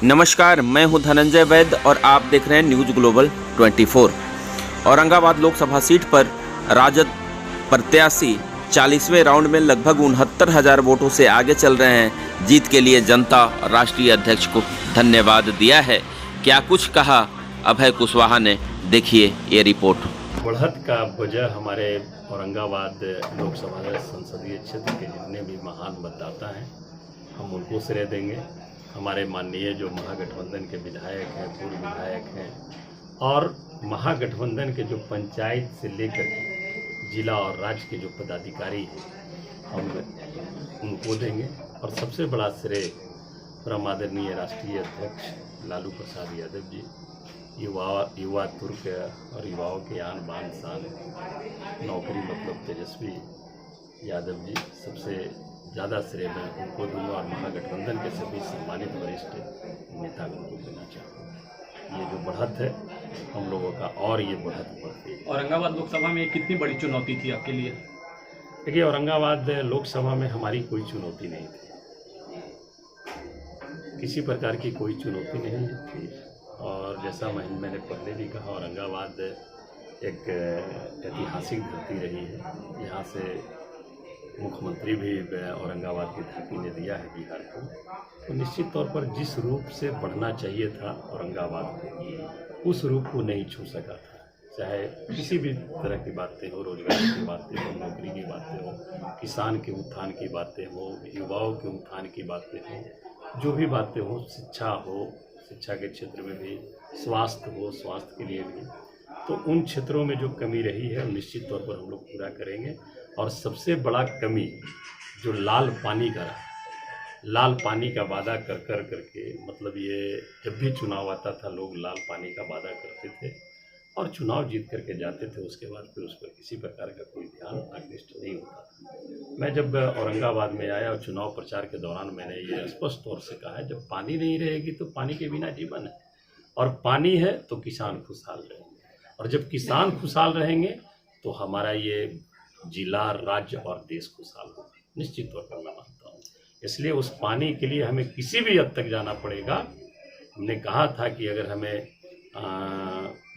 नमस्कार, मैं हूं धनंजय वैद्य और आप देख रहे हैं news global 24। Aurangabad Lok Sabha seat पर राजद प्रत्याशी 40वें राउंड में लगभग 69,000 वोटों से आगे चल रहे हैं। जीत के लिए जनता राष्ट्रीय अध्यक्ष को धन्यवाद दिया है। क्या कुछ कहा अभय कुशवाहा ने, देखिए ये रिपोर्ट। बढ़त का वजह हमारे औरंगाबाद लोकसभा संसदीय क्षेत्र के जितने भी महान मतदाता हैं, हम उनको श्रेय देंगे। हमारे माननीय जो महागठबंधन के विधायक हैं, पूर्व विधायक हैं, और महागठबंधन के जो पंचायत से लेकर के जिला और राज्य के जो पदाधिकारी हैं, हम उनको देंगे। और सबसे बड़ा श्रेय परम आदरणीय राष्ट्रीय अध्यक्ष लालू प्रसाद यादव जी, युवा तुर्क और युवाओं के आन बान शान नौकरी मतलब तेजस्वी यादव जी, सबसे ज़्यादा श्रेय मैं उनको दूंगा। और महागठबंधन के सभी सम्मानित वरिष्ठ नेताओं को देना चाहूँगा। ये जो बढ़त है हम लोगों का, और ये बढ़त बढ़ती है। औरंगाबाद लोकसभा में कितनी बड़ी चुनौती थी आपके लिए? देखिए, औरंगाबाद लोकसभा में हमारी कोई चुनौती नहीं थी, किसी प्रकार की कोई चुनौती नहीं थी। और जैसा मैंने पहले भी कहा, औरंगाबाद एक ऐतिहासिक धरती रही है। यहाँ से मुख्यमंत्री भी औरंगाबाद की धरती ने दिया है बिहार को। तो निश्चित तौर पर जिस रूप से बढ़ना चाहिए था औरंगाबाद को, उस रूप को नहीं छू सका था। चाहे किसी भी तरह की बातें हो, रोजगार की बातें हो, नौकरी की बातें हो, किसान के उत्थान की बातें हो, युवाओं के उत्थान की बातें हो, जो भी बातें हो, शिक्षा हो, शिक्षा के क्षेत्र में भी, स्वास्थ्य हो, स्वास्थ्य के लिए भी, तो उन क्षेत्रों में जो कमी रही है निश्चित तौर पर हम लोग पूरा करेंगे। और सबसे बड़ा कमी जो लाल पानी का रहा, लाल पानी का वादा कर करके, मतलब ये जब भी चुनाव आता था लोग लाल पानी का वादा करते थे और चुनाव जीत करके जाते थे। उसके बाद फिर उस पर किसी प्रकार का कोई ध्यान आकृष्ट नहीं होता था। मैं जब औरंगाबाद में आया और चुनाव प्रचार के दौरान मैंने ये स्पष्ट तौर से कहा है, जब पानी नहीं रहेगी तो पानी के बिना जीवन है, और पानी है तो किसान खुशहाल रहेंगे। और जब किसान खुशहाल रहेंगे तो हमारा ये जिला, राज्य और देश खुशहाल होगा, निश्चित तौर पर मैं मानता हूँ। इसलिए उस पानी के लिए हमें किसी भी हद तक जाना पड़ेगा। हमने कहा था कि अगर हमें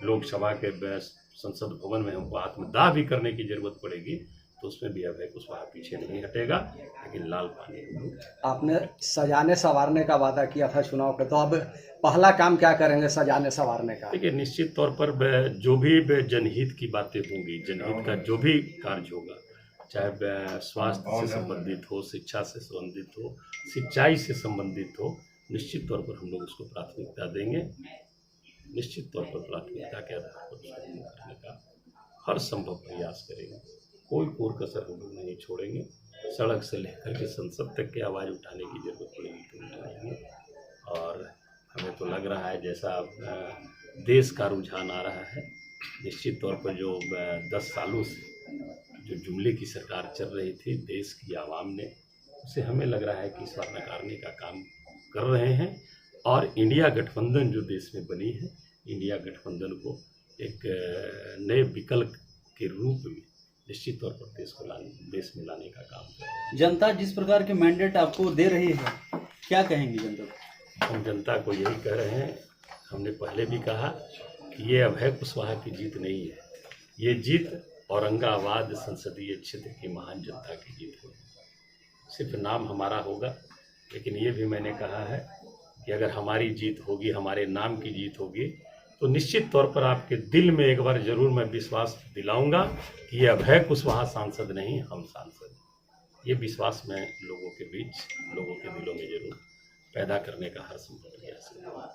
लोकसभा के संसद भवन में हमको आत्मदाह भी करने की जरूरत पड़ेगी तो उसमें भी अभय कुशवाहा पीछे नहीं हटेगा। लेकिन लाल पानी, आपने सजाने संवारने का वादा किया था चुनाव पे, तो अब पहला काम क्या करेंगे सजाने संवारने का? देखिए, निश्चित तौर पर जो भी जनहित की बातें होंगी, जनहित का जो भी कार्य होगा, चाहे स्वास्थ्य से संबंधित हो, शिक्षा से संबंधित हो, सिंचाई से संबंधित हो, निश्चित तौर पर हम लोग उसको प्राथमिकता देंगे। निश्चित तौर पर प्राथमिकता के आधार पर करने का हर संभव प्रयास करेंगे। कोई कोर कसर हम लोग नहीं छोड़ेंगे। सड़क से लेकर के संसद तक की आवाज़ उठाने की जरूरत पड़ेगी तो उठाएंगे। और हमें तो लग रहा है जैसा देश का रुझान आ रहा है, निश्चित तौर पर जो 10 सालों से जो जुमले की सरकार चल रही थी देश की आवाम ने, उसे हमें लग रहा है कि इस बार नकारने का काम कर रहे हैं। और इंडिया गठबंधन जो देश में बनी है, इंडिया गठबंधन को एक नए विकल्प के रूप में निश्चित तौर पर देश में लाने का काम कर रहे हैं। जनता जिस प्रकार के मैंडेट आपको दे रही है, क्या कहेंगे जनता को? हम जनता को यही कह रहे हैं, हमने पहले भी कहा कि ये अभय कुशवाहा की जीत नहीं है, ये जीत औरंगाबाद संसदीय क्षेत्र की महान जनता की जीत है। सिर्फ नाम हमारा होगा, लेकिन ये भी मैंने कहा है कि अगर हमारी जीत होगी, हमारे नाम की जीत होगी, तो निश्चित तौर पर आपके दिल में एक बार जरूर मैं विश्वास दिलाऊंगा कि ये अभय कुशवाहा सांसद नहीं, हम सांसद हैं। ये विश्वास मैं लोगों के बीच, लोगों के दिलों में जरूर पैदा करने का हर संभव प्रयास करूंगा।